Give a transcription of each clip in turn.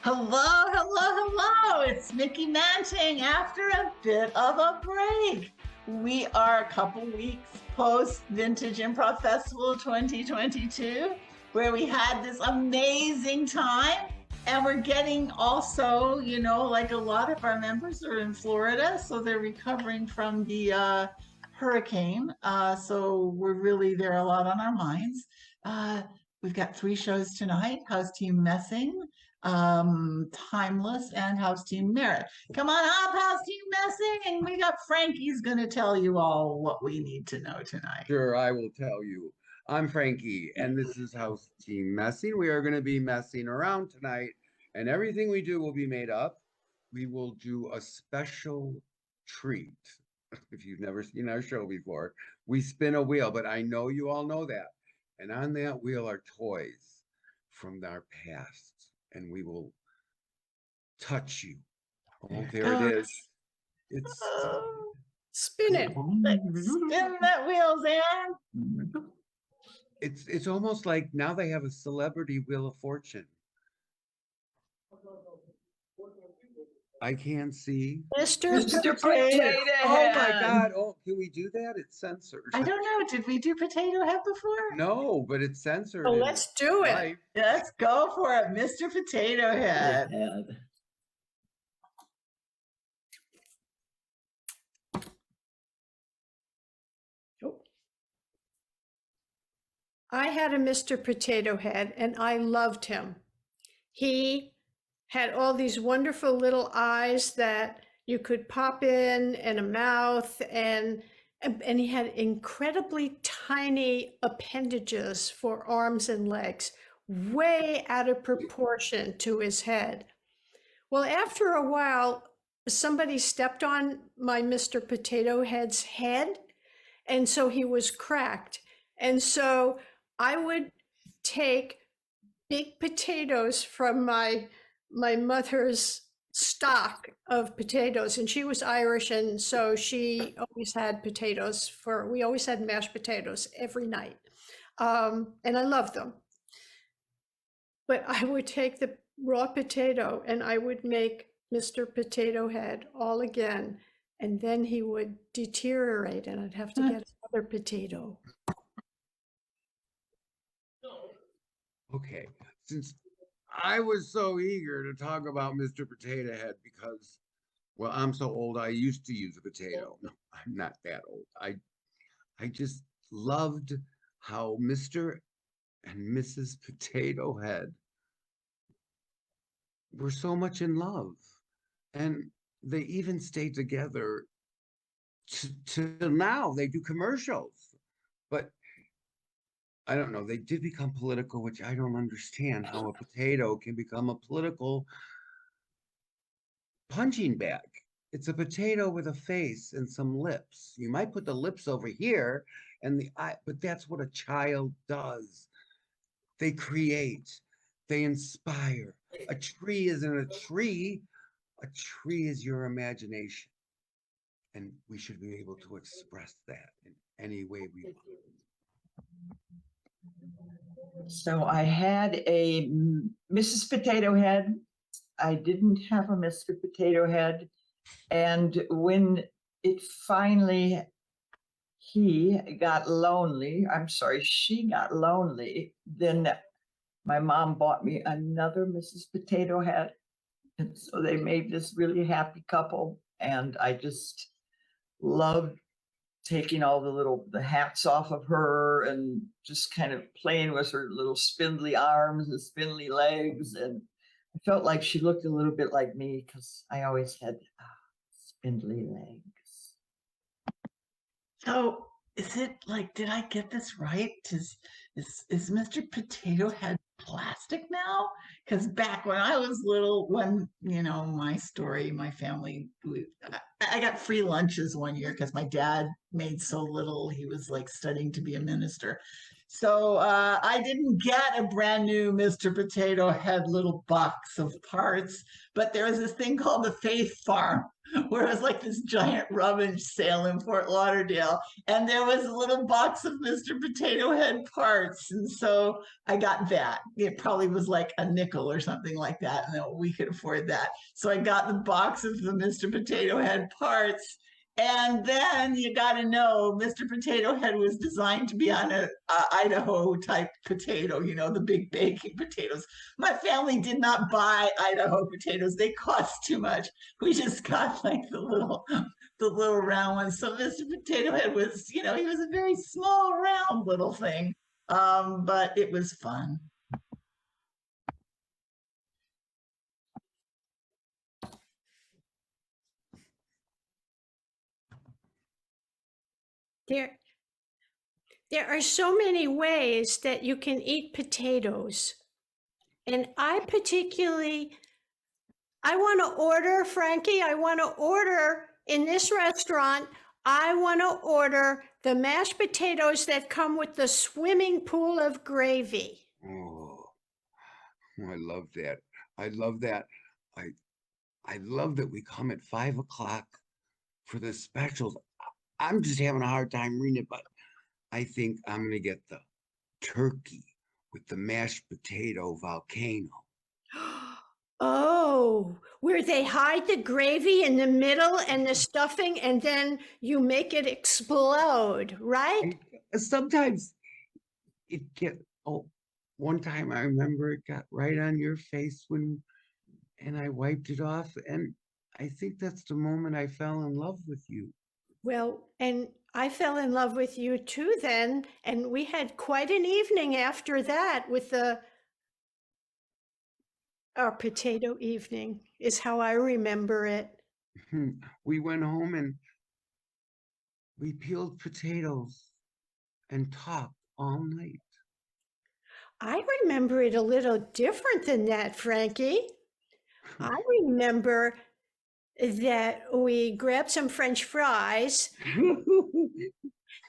Hello, hello, hello. It's Mickey Manting after a bit of a break. We are a couple weeks post Vintage Improv Festival 2022, where we had this amazing time. And we're getting also, like a lot of our members are in Florida, so they're recovering from the hurricane. So there are a lot on our minds. Uh, we've got three shows tonight: House Team Messing, Timeless, and House Team Merit. Come on up, House Team Messing, and we got Frankie's going to tell you all what we need to know tonight. Sure, I will tell you. I'm Frankie, and this is House Team Messing. We are going to be messing around tonight, and everything we do will be made up. We will do a special treat. If you've never seen our show before, we spin a wheel, but I know you all know that. And on that wheel are toys from our past, and we will touch you. Oh, there it is. It's spin it. Spin that wheel, Zan. It's almost like now they have a celebrity Wheel of Fortune. I can't see. Mr. Potato Oh my Head. God. Oh, can we do that? It's censored. I don't know. Did we do Potato Head before? No, but it's censored. Oh, let's do it. Life. Let's go for it, Mr. Potato Head. I had a Mr. Potato Head and I loved him. He had all these wonderful little eyes that you could pop in and a mouth and he had incredibly tiny appendages for arms and legs, way out of proportion to his head. Well, after a while, somebody stepped on my Mr. Potato Head's head, and so he was cracked. And so I would take big potatoes from my mother's stock of potatoes, and she was Irish, and so she always had potatoes we always had mashed potatoes every night. And I loved them. But I would take the raw potato and I would make Mr. Potato Head all again, and then he would deteriorate and I'd have to get another potato. Okay. Since I was so eager to talk about Mr. Potato Head because, well, I'm so old, I used to use a potato. No, I'm not that old. I just loved how Mr. and Mrs. Potato Head were so much in love. And they even stayed together till now. They do commercials. But I don't know, they did become political, which I don't understand how a potato can become a political punching bag. It's a potato with a face and some lips. You might put the lips over here and the eye, but that's what a child does. They create, they inspire. A tree isn't a tree. A tree is your imagination. And we should be able to express that in any way we want. So I had a Mrs. Potato Head. I didn't have a Mr. Potato Head. And when it finally, she got lonely, then my mom bought me another Mrs. Potato Head. And so they made this really happy couple. And I just loved taking all the hats off of her and just kind of playing with her little spindly arms and spindly legs. And I felt like she looked a little bit like me because I always had spindly legs. So is it like, did I get this right? Is Mr. Potato Head plastic now? Because back when I was little, my story, my family, I got free lunches one year because my dad made so little. He was like studying to be a minister. So I didn't get a brand new Mr. Potato Head little box of parts, but there was this thing called the Faith Farm, where it was like this giant rummage sale in Fort Lauderdale, and there was a little box of Mr. Potato Head parts, and so I got that. It probably was like a nickel or something like that, and we could afford that. So I got the box of the Mr. Potato Head parts. And then you got to know, Mr. Potato Head was designed to be on a Idaho type potato, the big baking potatoes. My family did not buy Idaho potatoes; they cost too much. We just got like the little round ones. So Mr. Potato Head was, he was a very small, round little thing, but it was fun. There are so many ways that you can eat potatoes. And I want to order, Frankie, I want to order in this restaurant, I want to order the mashed potatoes that come with the swimming pool of gravy. Oh, I love that. I love that. I love that we come at 5 o'clock for the specials. I'm just having a hard time reading it, but I think I'm gonna get the turkey with the mashed potato volcano. Oh, where they hide the gravy in the middle and the stuffing, and then you make it explode, right? Sometimes it one time I remember it got right on your face and I wiped it off, and I think that's the moment I fell in love with you. Well, and I fell in love with you too then, and we had quite an evening after that with our potato evening, is how I remember it. We went home and we peeled potatoes and talked all night. I remember it a little different than that, Frankie. I remember that we grabbed some French fries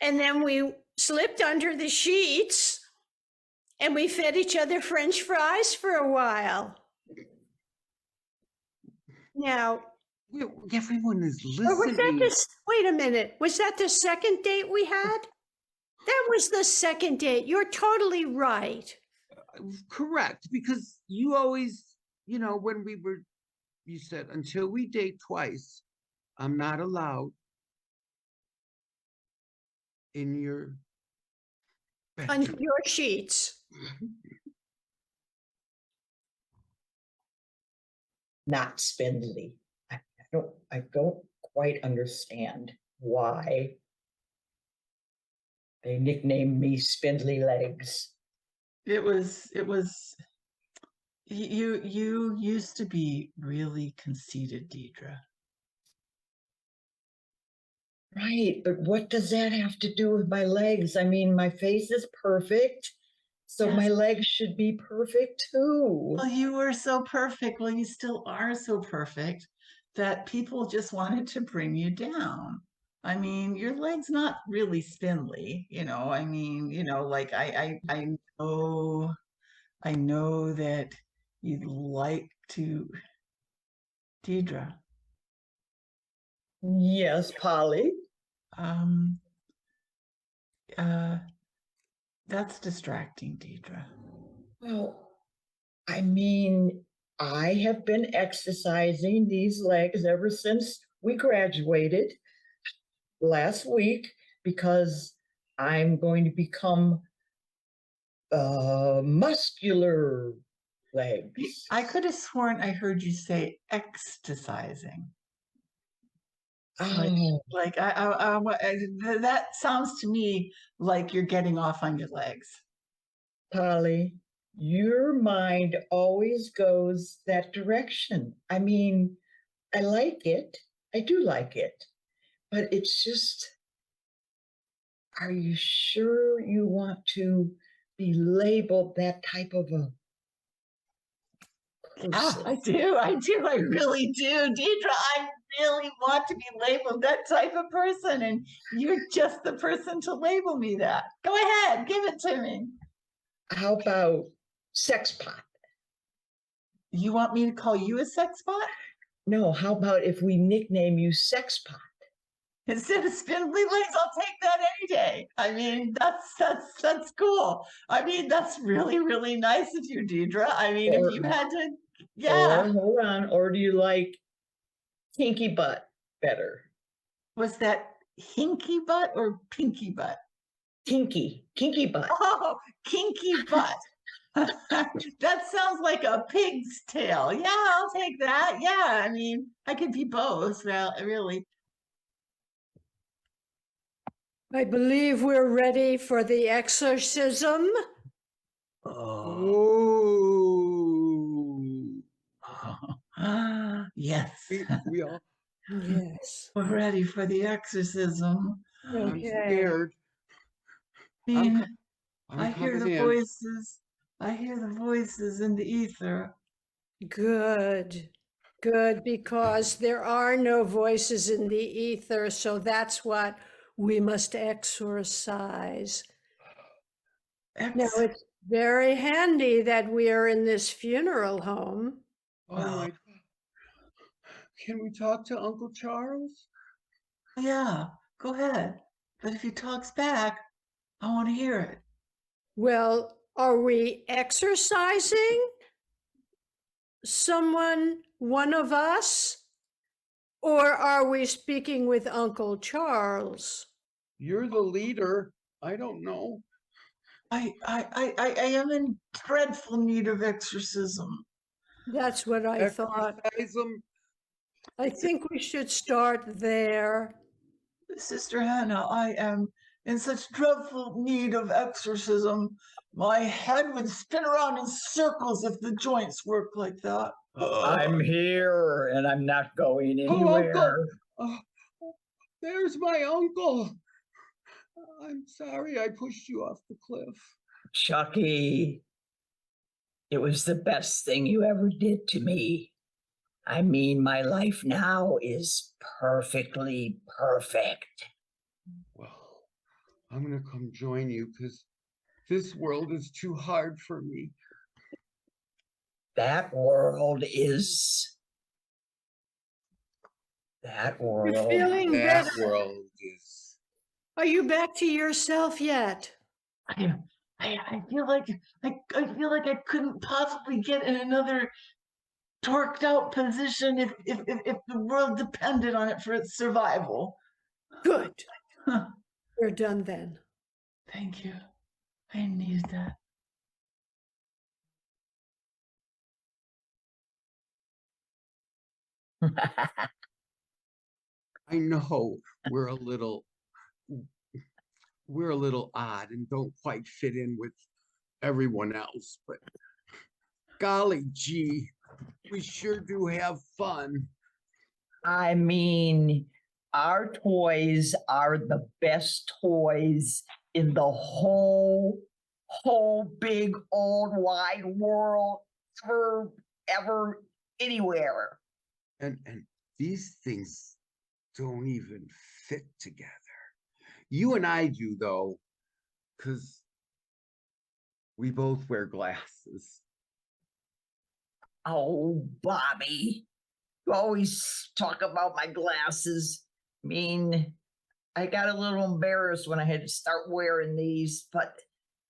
and then we slipped under the sheets and we fed each other French fries for a while. Now, everyone is or was that listening. wait a minute, was that the second date we had? That was the second date. You're totally right. Correct, because you always, when you said, until we date twice, I'm not allowed in your bedroom. Under your sheets. Not spindly. I don't quite understand why they nicknamed me Spindly Legs. It was you used to be really conceited, Deidre. Right, but what does that have to do with my legs? I mean, my face is perfect, so my Yes. legs should be perfect too. Well, you were so perfect. Well, you still are so perfect that people just wanted to bring you down. I mean, your leg's not really spindly, I mean, like I know that you'd like to, Deidre. Yes, Polly. Um, that's distracting, Deidre. Well, I mean, I have been exercising these legs ever since we graduated last week because I'm going to become muscular legs. I could have sworn I heard you say exercising. Oh, Like that sounds to me like you're getting off on your legs. Polly, your mind always goes that direction. I mean, I like it. I do like it. But it's just, are you sure you want to be labeled that type of a person? I do. I really do. Deidre, really want to be labeled that type of person, and you're just the person to label me that. Go ahead, give it to me. How about sex pot? You want me to call you a sex bot? No, how about if we nickname you Sex Pot? Instead of spindly legs, I'll take that any day. I mean, that's cool. I mean, that's really, really nice of you, Deidre. I mean, if you had to, yeah. Or hold on, or do you like Kinky Butt better? Was that hinky butt or pinky butt? Kinky Butt. Oh, kinky butt. That sounds like a pig's tail. Yeah, I'll take that. Yeah, I mean, I could be both, well, really. I believe we're ready for the exorcism. Oh, Yes, we all. Yes. we're ready for the exorcism. I'm Okay. scared. I mean, I'm I hear the coming in. voices. I hear the voices in the ether. Good. Good, because there are no voices in the ether, so that's what we must exorcise. Now, Ex- it's very handy that we are in this funeral home. Oh Well- my God. Can we talk to Uncle Charles? yeah, go ahead. But if he talks back, I want to hear it. Well, are we exercising someone, one of us? Or are we speaking with Uncle Charles? You're the leader. I don't know. I am in dreadful need of exorcism. That's what I thought. Exercise 'em. I think we should start there. Sister Hannah, I am in such dreadful need of exorcism. My head would spin around in circles if the joints worked like that. I'm here and I'm not going Oh, anywhere. Uncle. Oh, there's my uncle. I'm sorry I pushed you off the cliff. Chucky, it was the best thing you ever did to me. I mean, my life now is perfectly perfect. Well, I'm gonna come join you because this world is too hard for me. That world is. That You're world. feeling That better. world is. Are you back to yourself yet? I feel like I feel like I couldn't possibly get in another torqued out position if the world depended on it for its survival. Good. Huh, We're done then. thank you. I need that. I know we're a little odd and don't quite fit in with everyone else, but golly gee, we sure do have fun. I mean, our toys are the best toys in the whole big old wide world ever anywhere. And these things don't even fit together. You and I do though, because we both wear glasses. Oh, Bobby, you always talk about my glasses. I mean, I got a little embarrassed when I had to start wearing these, but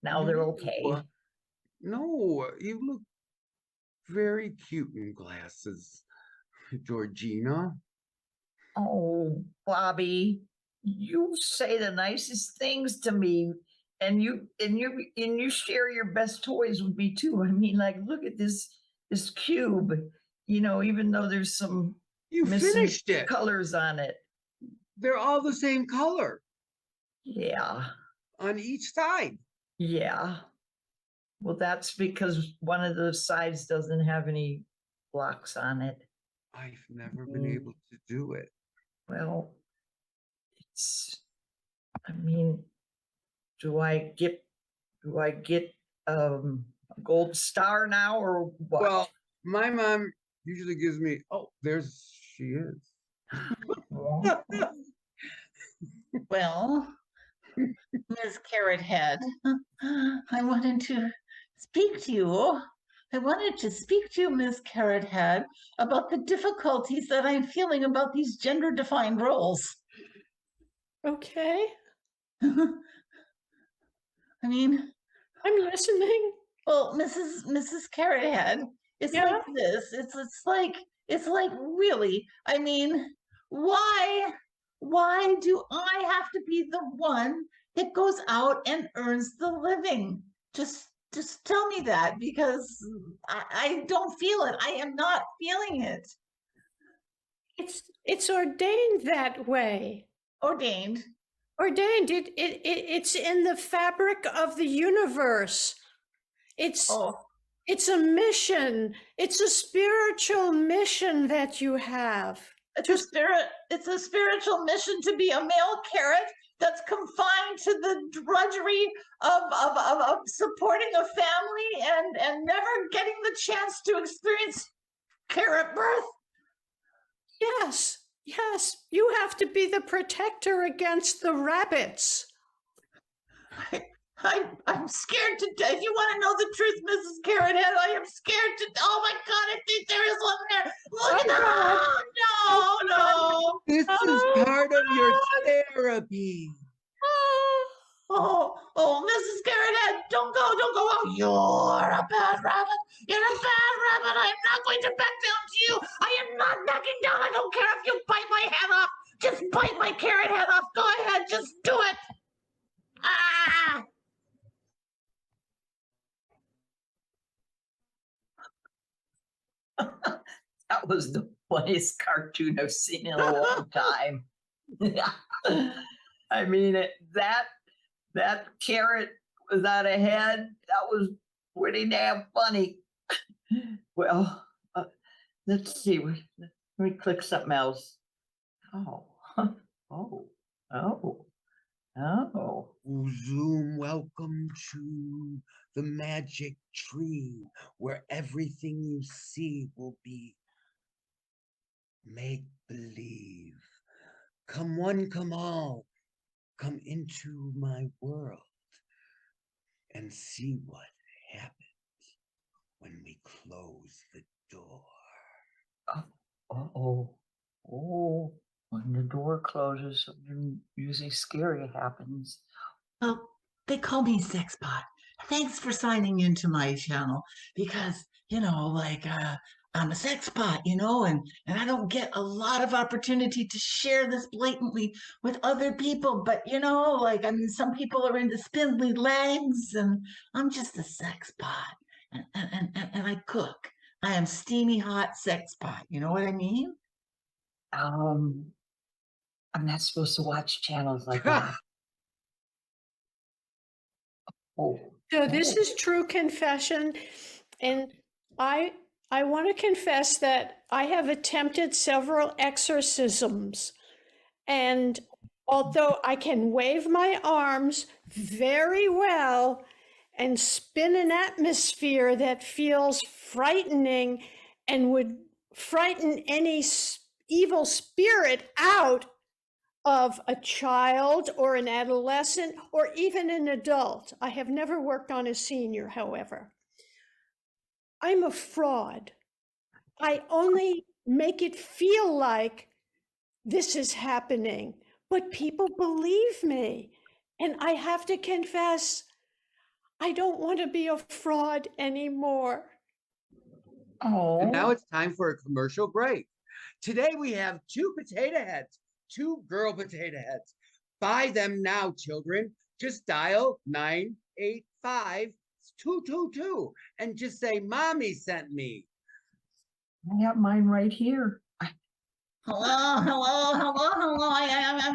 now they're okay. No, you look very cute in glasses, Georgina. Oh, Bobby, you say the nicest things to me, and you share your best toys with me too. I mean, like, look at this cube. You know, even though there's some You missing finished it. colors on it. They're all the same color Yeah, on each side. yeah. Well, that's because one of the sides doesn't have any blocks on it. I've never been able to do it. Well, I mean, do I get a gold star now or what? Well, my mom usually gives me, oh, she is. Well, Ms. Carrot Head, I wanted to speak to you. I wanted to speak to you, Ms. Carrot Head, about the difficulties that I'm feeling about these gender-defined roles. Okay, I mean, I'm listening. well, Mrs. Carrot Head, it's Yeah. like this. It's like really. I mean, why do I have to be the one that goes out and earns the living? Just tell me that because I don't feel it. I am not feeling it. It's ordained that way. Ordained. Ordained. It's in the fabric of the universe. It's Oh, it's a mission. It's a spiritual mission that you have. it's a spiritual mission to be a male carrot that's confined to the drudgery of supporting a family and never getting the chance to experience carrot birth. Yes, yes. You have to be the protector against the rabbits. I'm scared to death. You want to know the truth, Mrs. Carrot Head? I am scared to. Oh my God! I think there is one there. Look at that! Oh, no! This is part of your therapy. Oh, Mrs. Carrot Head, don't go! Oh, you're a bad rabbit. You're a bad rabbit. I am not going to back down to you. I am not backing down. I don't care if you bite my head off. Just bite my carrot head off. Go ahead, just do it. Ah! That was the funniest cartoon I've seen in a long time. I mean, that carrot without a head, that was pretty damn funny. Well, let's see. Let me click something else. Oh, oh, oh, oh. Zoom, welcome to the magic tree where everything you see will be make believe. Come one, come all, come into my world and see what happens when we close the door. Oh, oh, when the door closes, something usually scary happens. Well, they call me Sexbot. Thanks for signing into my channel because, I'm a sexbot, and I don't get a lot of opportunity to share this blatantly with other people. But, some people are into spindly legs, and I'm just a sexbot. And I cook. I am steamy hot sexbot. You know what I mean? I'm not supposed to watch channels like that. Oh, So this is true confession, and I want to confess that I have attempted several exorcisms, and although I can wave my arms very well and spin an atmosphere that feels frightening and would frighten any evil spirit out of a child or an adolescent or even an adult. I have never worked on a senior, however. I'm a fraud. I only make it feel like this is happening, but people believe me. And I have to confess, I don't want to be a fraud anymore. And now oh, it's time for a commercial break. Today we have 2 potato heads, 2 girl potato heads. Buy them now, children. Just dial 985-222 and just say, Mommy sent me. I have mine right here. Hello.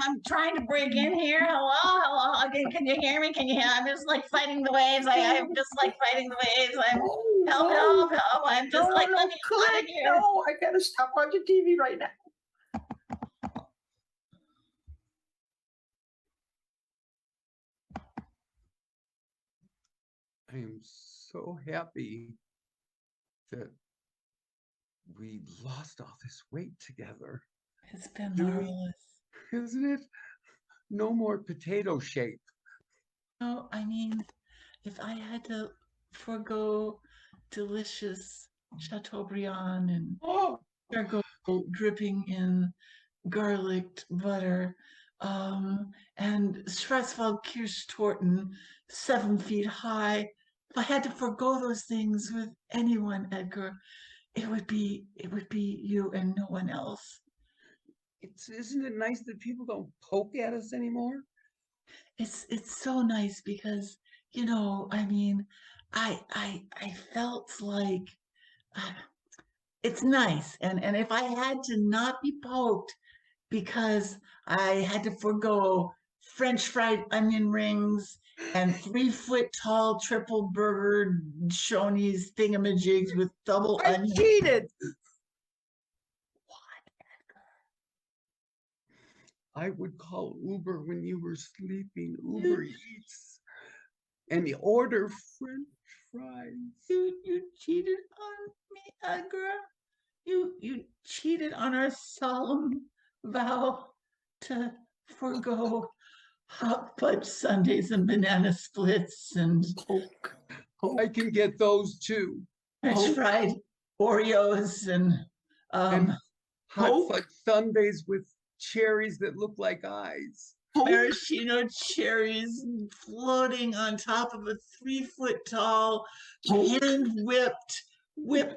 I'm trying to break in here. Hello. Can you hear me? Can you hear? I'm just like fighting the waves. I'm just like fighting the waves. Help. I'm just No, like, no, let me out of click. here. No, I gotta stop watching TV right now. I am so happy that we lost all this weight together. It's been Do we- marvelous. Isn't it? No more potato shape. No, I mean, if I had to forego delicious Chateaubriand and Oh, charcoal dripping in garlic butter, and Schwarzwald Kirschtorten 7 feet high. If I had to forego those things with anyone, Edgar, it would be you and no one else. isn't it nice that people don't poke at us anymore? It's so nice because I mean, I felt like uh, it's nice, and if I had to not be poked because I had to forego French fried onion rings and 3 foot tall triple burger Shoney's thingamajigs with double I onion. cheated. I would call Uber when you were sleeping, Uber Eats, and order French fries. You cheated on me, Edgar. You cheated on our solemn vow to forego hot fudge sundaes and banana splits and Poke, I poke, can get those too. French Oh. fried Oreos and And hot Poke. fudge sundaes with cherries that look like eyes. poke. maraschino cherries floating on top of a 3 foot tall Poke. hand whipped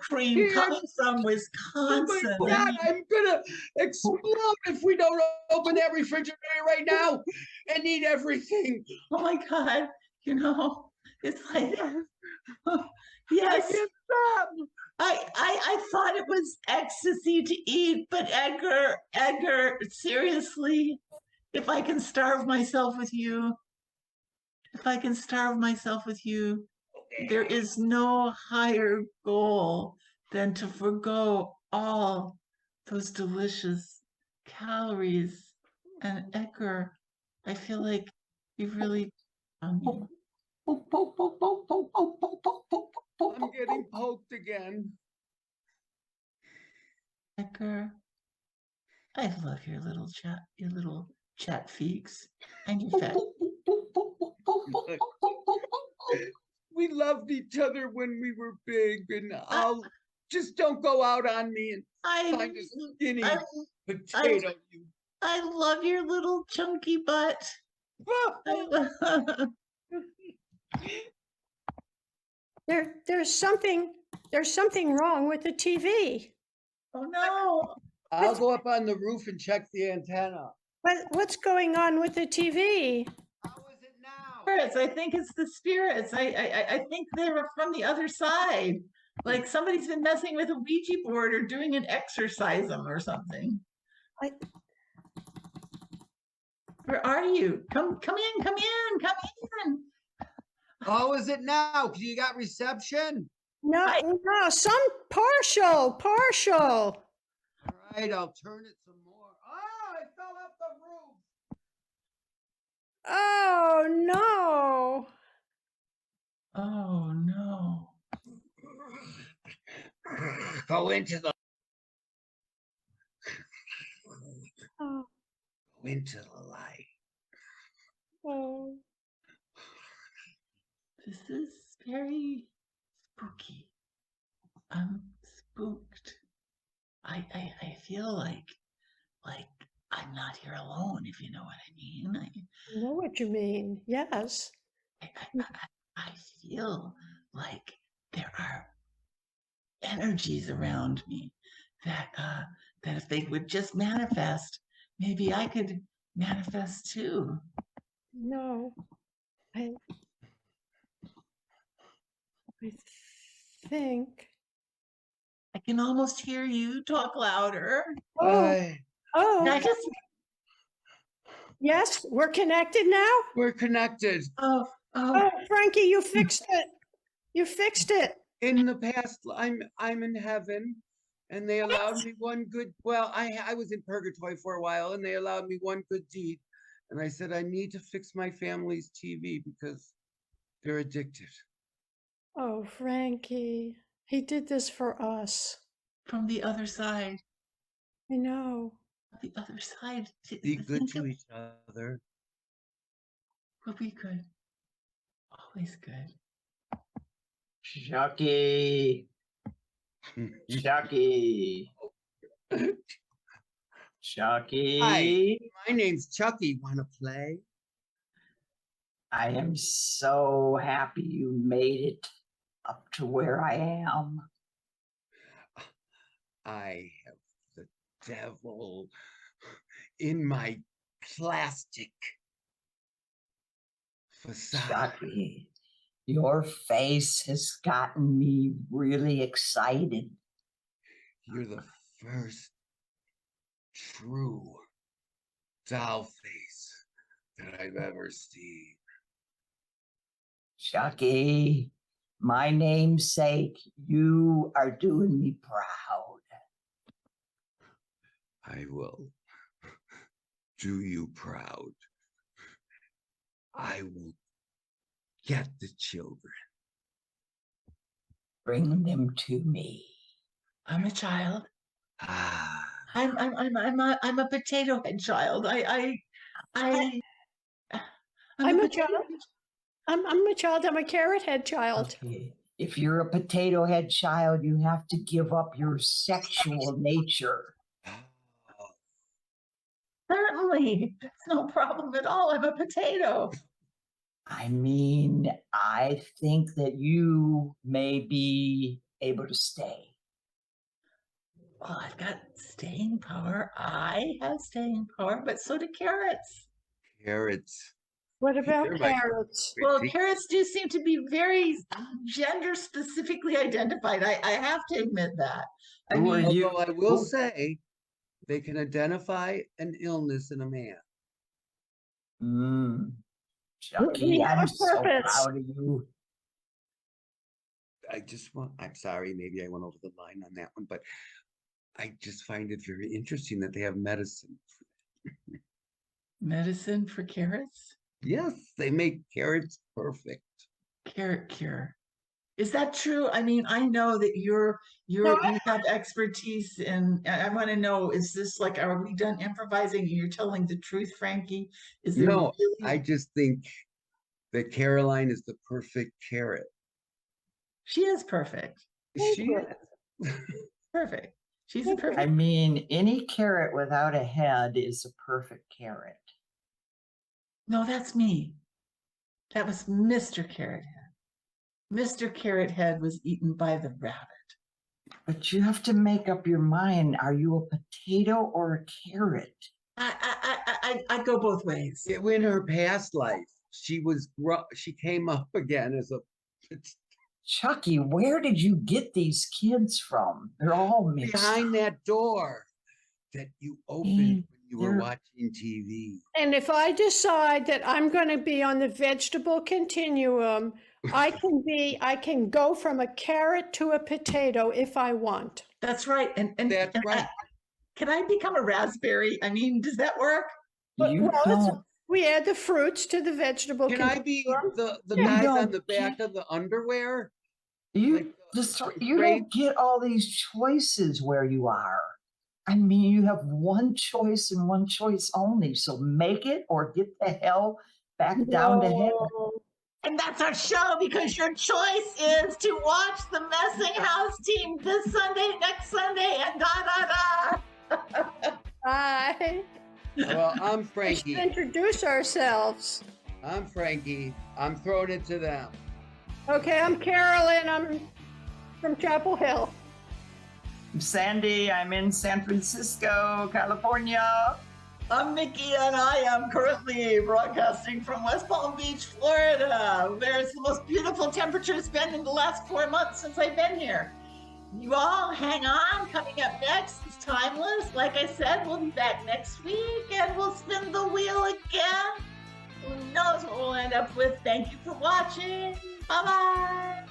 cream Here. coming from Oh my Wisconsin. I God, mean, I'm gonna explode if we don't open that refrigerator right now and eat everything. oh my God, it's like, I yes, can't stop. I thought it was ecstasy to eat, but Edgar, seriously, if I can starve myself with you, if I can starve myself with you, there is no higher goal than to forego all those delicious calories. And Edgar, I feel like you've really done me. Poke, poke, poke, poke, poke, poke, poke, poke, poke, poke, I'm poke, getting poke. poked again. Edgar, I love your little chat feeks and your fat. We loved each other when we were big, and I, I'll just don't go out on me and I, find a skinny I, potato. You. I love your little chunky butt. I- There's something wrong with the TV. oh no. I'll go up on the roof and check the antenna. What's going on with the TV? How is it now? Spirits. I think it's the spirits. I think they were from the other side. Like somebody's been messing with a Ouija board or doing an exorcism or something. I- Where are you? Come in. How is it now? You got reception? No, I- no, some partial. All right, I'll turn it some more. Oh, I fell off the roof. Oh no. Oh no. Go into the Oh, go into the light. oh. This is very spooky. I'm spooked. I feel like I'm not here alone, if you know what I mean. I know what you mean. Yes. I feel like there are energies around me that if they would just manifest, maybe I could manifest too. No. I think. I can almost hear you talk louder. Oh, And oh, I just yes, we're connected now. We're connected. oh Oh, Frankie, you fixed it. You fixed it. In the past, I'm in heaven, and they allowed me one good. Well, I was in purgatory for a while, and they allowed me one good deed, and I said I need to fix my family's TV because they're addicted. Oh, Frankie, he did this for us. from the other side. I know. The other side. Be good to each other. We'll be good. Always good. Chucky, Chucky, Chucky. My name's Chucky. Wanna play? I am so happy you made it up to where I am. I have the devil in my plastic facade. Chucky, your face has gotten me really excited. You're the first true doll face that I've ever seen. Chucky, my namesake, you are doing me proud. I will do you proud. I will get the children. Bring them to me. I'm a child. Ah, I'm a potato head child. I'm I'm a potato child. head. I'm a child. I'm a carrot head child. Okay. If you're a potato head child, you have to give up your sexual nature. Certainly. It's no problem at all. I'm a potato. I mean, I think that you may be able to stay. Well, I've got staying power. I have staying power, but so do carrots. carrots. What about They're my carrots? Well, favorite. carrots do seem to be very gender specifically identified. I have to admit that. I Who are mean, you? Although I will Who- say, they can identify an illness in a man. Chucky, We have I'm a so purpose. proud of you. I'm sorry, maybe I went over the line on that one, but I just find it very interesting that they have medicine. medicine for carrots? Yes, they make carrots perfect. Carrot cure. Is that true? I mean, I know that you have expertise in, I want to know, is this like, are we done improvising and you're telling the truth, Frankie? Is there No, really- I just think that Caroline is the perfect carrot. She is perfect. Thank She you. is. Perfect. She's a Thank you. perfect. I mean, any carrot without a head is a perfect carrot. No, that's me. That was Mr. Carrot Head. Mr. Carrot Head was eaten by the rabbit. But you have to make up your mind. Are you a potato or a carrot? I go both ways. In her past life, she came up again as a Chucky, where did you get these kids from? They're all mixed behind up. that door that you opened Hey, when you were they're- watching TV. And if I decide that I'm going to be on the vegetable continuum, I can go from a carrot to a potato if I want. That's right. And That's right. can I become a raspberry? I mean, does that work? You Well, it's- don't. We add the fruits to the vegetable Can I be continuum. the You guys on don't the back of the underwear? You Like just the you don't get all these choices where you are. I mean, you have one choice and one choice only. So make it or get the hell back down to heaven. No. And that's our show because your choice is to watch the Messing House team this Sunday, next Sunday, and Bye. Well, I'm We should Frankie. introduce ourselves. I'm Frankie. I'm throwing it to them. Okay, I'm Carolyn. I'm from Chapel Hill. I'm Sandy, I'm in San Francisco, California. I'm Mickey, and I am currently broadcasting from West Palm Beach, Florida, where it's the most beautiful temperature it's been in the last 4 months since I've been here. You all hang on. Coming up next is Timeless. Like I said, we'll be back next week, and we'll spin the wheel again. Who knows what we'll end up with? Thank you for watching. Bye-bye.